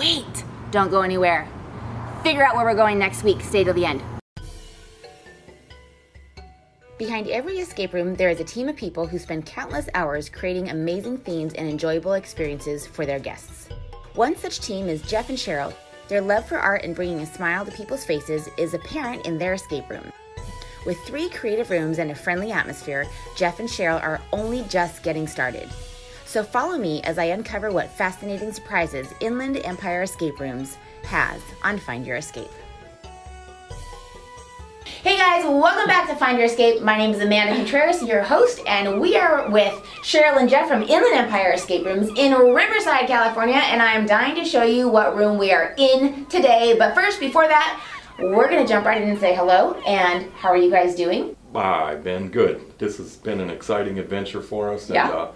wait. Don't go anywhere. Figure out where we're going next week. Stay till the end. Behind every escape room, there is a team of people who spend countless hours creating amazing themes and enjoyable experiences for their guests. One such team is Jeff and Cheryl. Their love for art and bringing a smile to people's faces is apparent in their escape room. With 3 creative rooms and a friendly atmosphere, Jeff and Cheryl are only just getting started. So follow me as I uncover what fascinating surprises Inland Empire Escape Rooms has on Find Your Escape. Hey guys, welcome back to Find Your Escape. My name is Amanda Contreras, your host, and we are with Cheryl and Jeff from Inland Empire Escape Rooms in Riverside, California, and I am dying to show you what room we are in today. But first, before that, we're going to jump right in and say hello, and how are you guys doing? I've been good. This has been an exciting adventure for us, and yeah.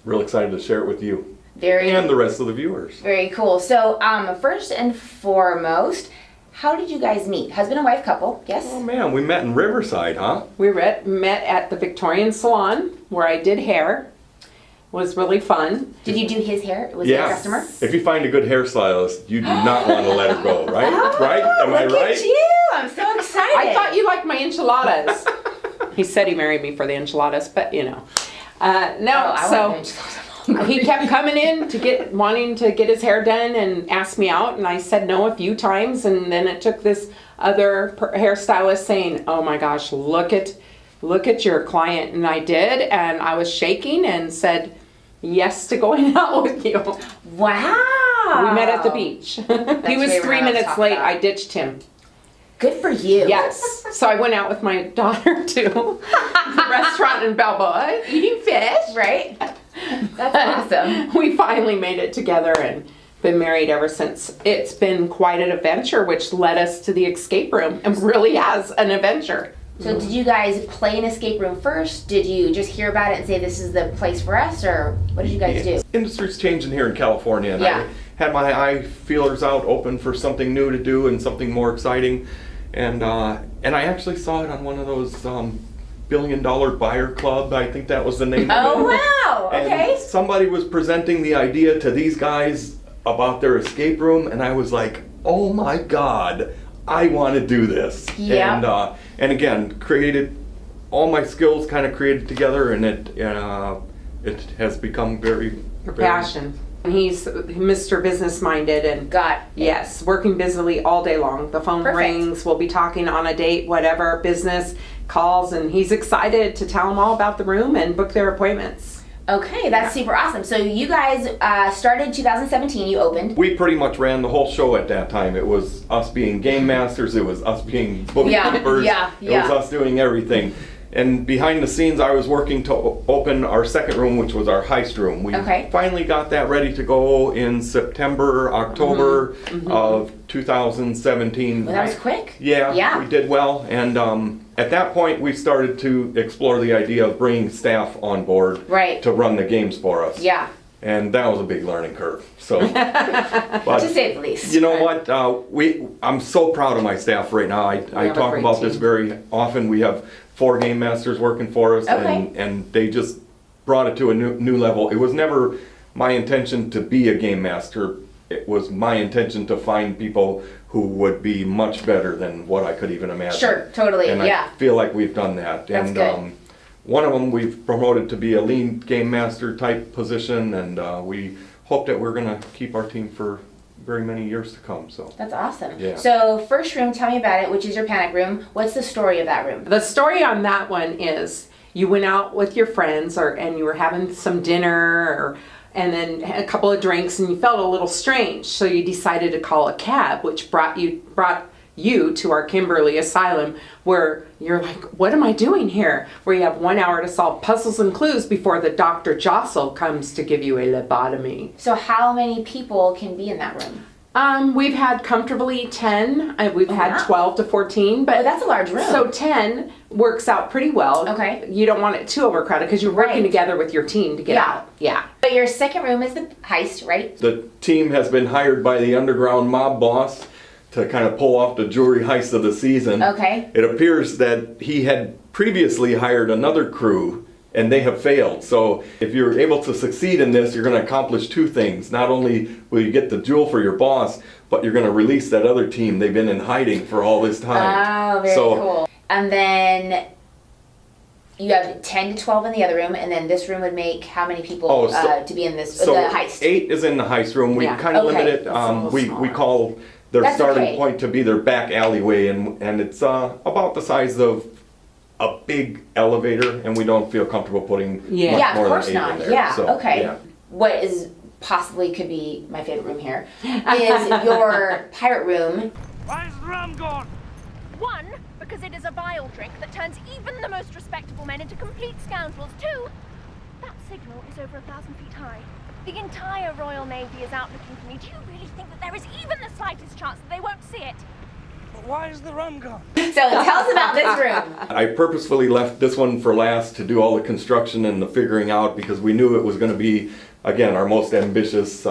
Real excited to share it with you and the rest of the viewers. Very cool. So, first and foremost, how did you guys meet? Husband and wife couple, yes? Oh man, we met in Riverside, huh? We met at the Victorian Salon where I did hair. It was really fun. Did you do his hair? Was he a customer? If you find a good hairstylist, you do not want to let her go, right? Right? Am I right? Look at you! I'm so excited. I thought you liked my enchiladas. He said he married me for the enchiladas, but you know. He kept coming in wanting to get his hair done and asked me out, and I said no a few times, and then it took this other hairstylist saying, "Oh my gosh, look at your client," and I did, and I was shaking and said yes to going out with you. Wow! We met at the beach. He was 3 minutes late. I ditched him. Good for you. Yes. So I went out with my daughter to the restaurant in Balboa, eating fish. Right? That's awesome. We finally made it together and been married ever since. It's been quite an adventure, which led us to the escape room, and really has an adventure. So did you guys play an escape room first? Did you just hear about it and say this is the place for us, or what did you guys do? Industry's changing here in California, and I had my eye feelers out open for something new to do and something more exciting. And I actually saw it on one of those $1 billion buyer club. I think that was the name of it. Oh wow! Okay. And somebody was presenting the idea to these guys about their escape room, and I was like, "Oh my God, I want to do this!" Yeah. And again, created all my skills, kind of created together, and it has become very Your passion. He's Mr. Business Minded and yes, working busily all day long. The phone rings, we'll be talking on a date, whatever, business calls, and he's excited to tell them all about the room and book their appointments. Okay, that's super awesome. So you guys started 2017, you opened. We pretty much ran the whole show at that time. It was us being game masters, it was us being bookkeepers, it was us doing everything. And behind the scenes, I was working to open our second room, which was our heist room. We finally got that ready to go in September, October of 2017. Well, that was quick. Yeah, we did well. And at that point, we started to explore the idea of bringing staff on board to run the games for us. Yeah. And that was a big learning curve. So, but, to say the least. You know what? I'm so proud of my staff right now. I talk about this very often. We have 4 game masters working for us, and they just brought it to a new level. It was never my intention to be a game master. It was my intention to find people who would be much better than what I could even imagine. Sure, totally, and I feel like we've done that. That's good. One of them we've promoted to be a lead game master type position, and we hope that we're going to keep our team for very many years to come. So that's awesome. Yeah. So first room, tell me about it, which is your panic room. What's the story of that room? The story on that one is you went out with your friends and you were having some dinner and then a couple of drinks, and you felt a little strange, so you decided to call a cab, which brought you to our Kimberly Asylum, where you're like, what am I doing here? Where you have 1 hour to solve puzzles and clues before the Dr. Jostle comes to give you a lobotomy. So how many people can be in that room? We've had comfortably 10. We've had 12 to 14, but that's a large room. So 10 works out pretty well. Okay. You don't want it too overcrowded because you're working together with your team to get out. Yeah. But your second room is the heist, right? The team has been hired by the underground mob boss to kind of pull off the jewelry heist of the season. Okay. It appears that he had previously hired another crew and they have failed. So if you're able to succeed in this, you're going to accomplish two things. Not only will you get the jewel for your boss, but you're going to release that other team. They've been in hiding for all this time. Oh, very cool. And then you have 10 to 12 in the other room, and then this room would make how many people to be in this, the heist? 8 is in the heist room. We kind of limit it. We call their starting point to be their back alleyway, and it's about the size of a big elevator, and we don't feel comfortable putting much more than 8 in there. Yeah, so, okay. What is possibly could be my favorite room here is your pirate room. Why is the rum gone? 1, because it is a vile drink that turns even the most respectable men into complete scoundrels. 2, that signal is over 1,000 feet high. The entire Royal Navy is out looking for me. Do you really think that there is even the slightest chance that they won't see it? But why is the rum gone? So tell us about this room. I purposefully left this one for last to do all the construction and the figuring out, because we knew it was going to be, again, our most ambitious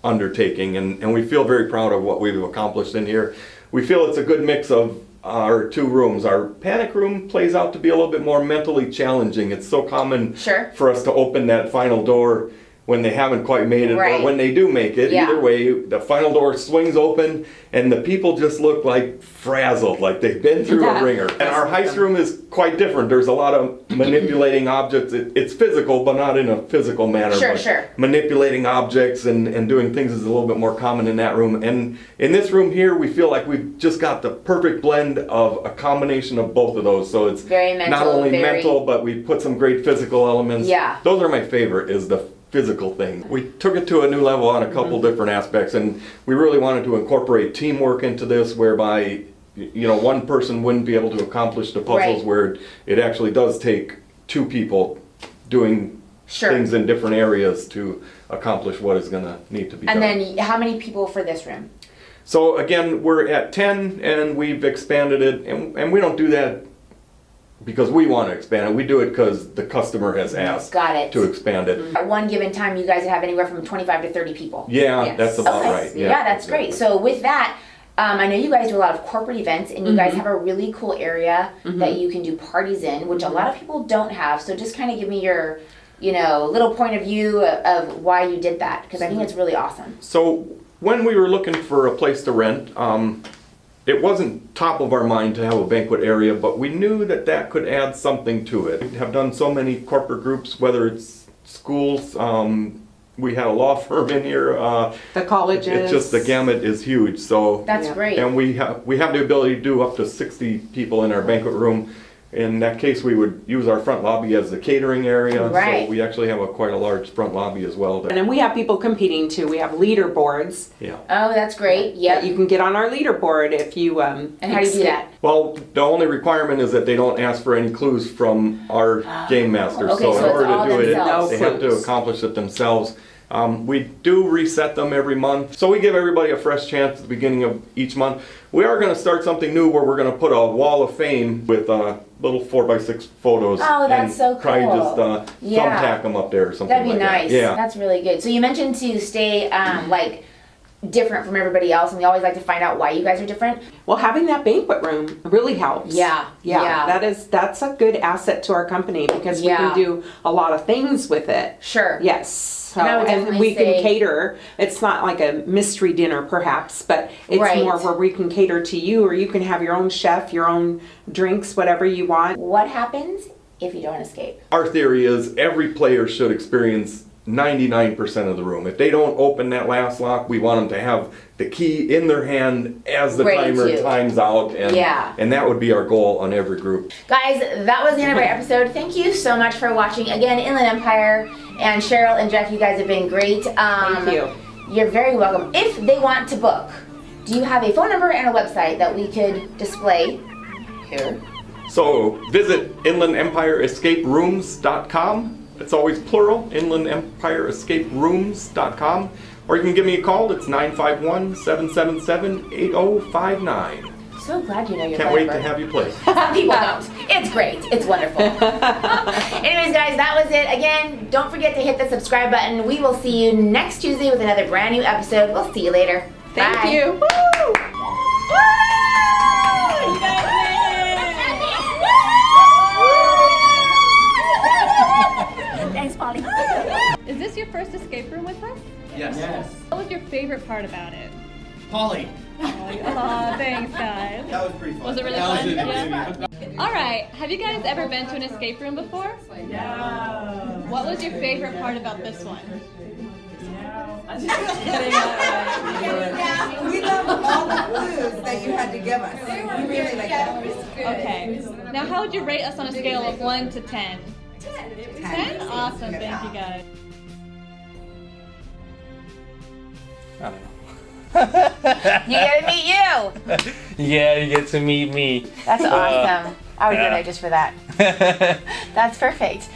undertaking, and we feel very proud of what we've accomplished in here. We feel it's a good mix of our 2 rooms. Our panic room plays out to be a little bit more mentally challenging. It's so common for us to open that final door when they haven't quite made it, or when they do make it. Either way, the final door swings open and the people just look like frazzled, like they've been through a ringer. And our heist room is quite different. There's a lot of manipulating objects. It's physical, but not in a physical manner. Manipulating objects and doing things is a little bit more common in that room. And in this room here, we feel like we've just got the perfect blend of a combination of both of those. So it's very mental, not only mental, but we put some great physical elements. Those are my favorite, is the physical thing. We took it to a new level on a couple different aspects, and we really wanted to incorporate teamwork into this, whereby one person wouldn't be able to accomplish the puzzles, where it actually does take 2 people doing things in different areas to accomplish what is going to need to be done. And then how many people for this room? So again, we're at 10, and we've expanded it, and we don't do that because we want to expand it. We do it because the customer has asked to expand it. At one given time, you guys have anywhere from 25 to 30 people. That's about right. Yeah, that's great. So with that, I know you guys do a lot of corporate events, and you guys have a really cool area that you can do parties in, which a lot of people don't have. So just kind of give me your, little point of view of why you did that, because I think it's really awesome. So when we were looking for a place to rent, it wasn't top of our mind to have a banquet area, but we knew that could add something to it. We have done so many corporate groups, whether it's schools, we had a law firm in here. The colleges. It's just, the gamut is huge. So that's great. And we have the ability to do up to 60 people in our banquet room. In that case, we would use our front lobby as the catering area. So we actually have quite a large front lobby as well. And then we have people competing too. We have leaderboards. Yeah. Oh, that's great. Yeah. You can get on our leaderboard if you. And how do you do that? Well, the only requirement is that they don't ask for any clues from our game master. Okay, so in order to do themselves. they have to accomplish it themselves. We do reset them every month, so we give everybody a fresh chance at the beginning of each month. We are going to start something new where we're going to put a wall of fame with little 4x6 photos. Oh, that's and so cool. Try just thumbtack them up there or something. That'd be like nice. That. Yeah, that's really good. So you mentioned to stay different from everybody else, and we always like to find out why you guys are different. Well, having that banquet room really helps. Yeah. That's a good asset to our company, because we can do a lot of things with it. Sure. Yes. So, and we can cater. It's not like a mystery dinner, perhaps, but it's more where we can cater to you, or you can have your own chef, your own drinks, whatever you want. What happens if you don't escape? Our theory is every player should experience 99% of the room. If they don't open that last lock, we want them to have the key in their hand as the timer times out, and that would be our goal on every group. Guys, that was the end of our episode. Thank you so much for watching. Again, Inland Empire, and Cheryl and Jeff, you guys have been great. Thank you. You're very welcome. If they want to book, do you have a phone number and a website that we could display here? So visit inlandempireescaperooms.com. It's always plural, inlandempireescaperooms.com. Or you can give me a call. It's 951-777-8059. So glad you know your Can't phone wait number. to have you play. People don't. It's great. It's wonderful. Anyways, guys, that was it. Again, don't forget to hit the subscribe button. We will see you next Tuesday with another brand new episode. We'll see you later. Thank Bye. you. Woo! Woo! this your first escape room with us? Yes. What was your favorite part about it? Polly. Aw, thanks guys. That was pretty fun. Was it really fun? Yeah. All right. Have you guys ever been to an escape room before? No. What was your favorite part about this one? I'm just kidding. We love all the clues that you had to give us. We really like that. Okay. Now, how would you rate us on a scale of 1 to 10? 10. 10? Awesome. Thank you guys. I don't know. You get to meet you. Yeah, you get to meet me. That's awesome. I would go there just for that. That's perfect.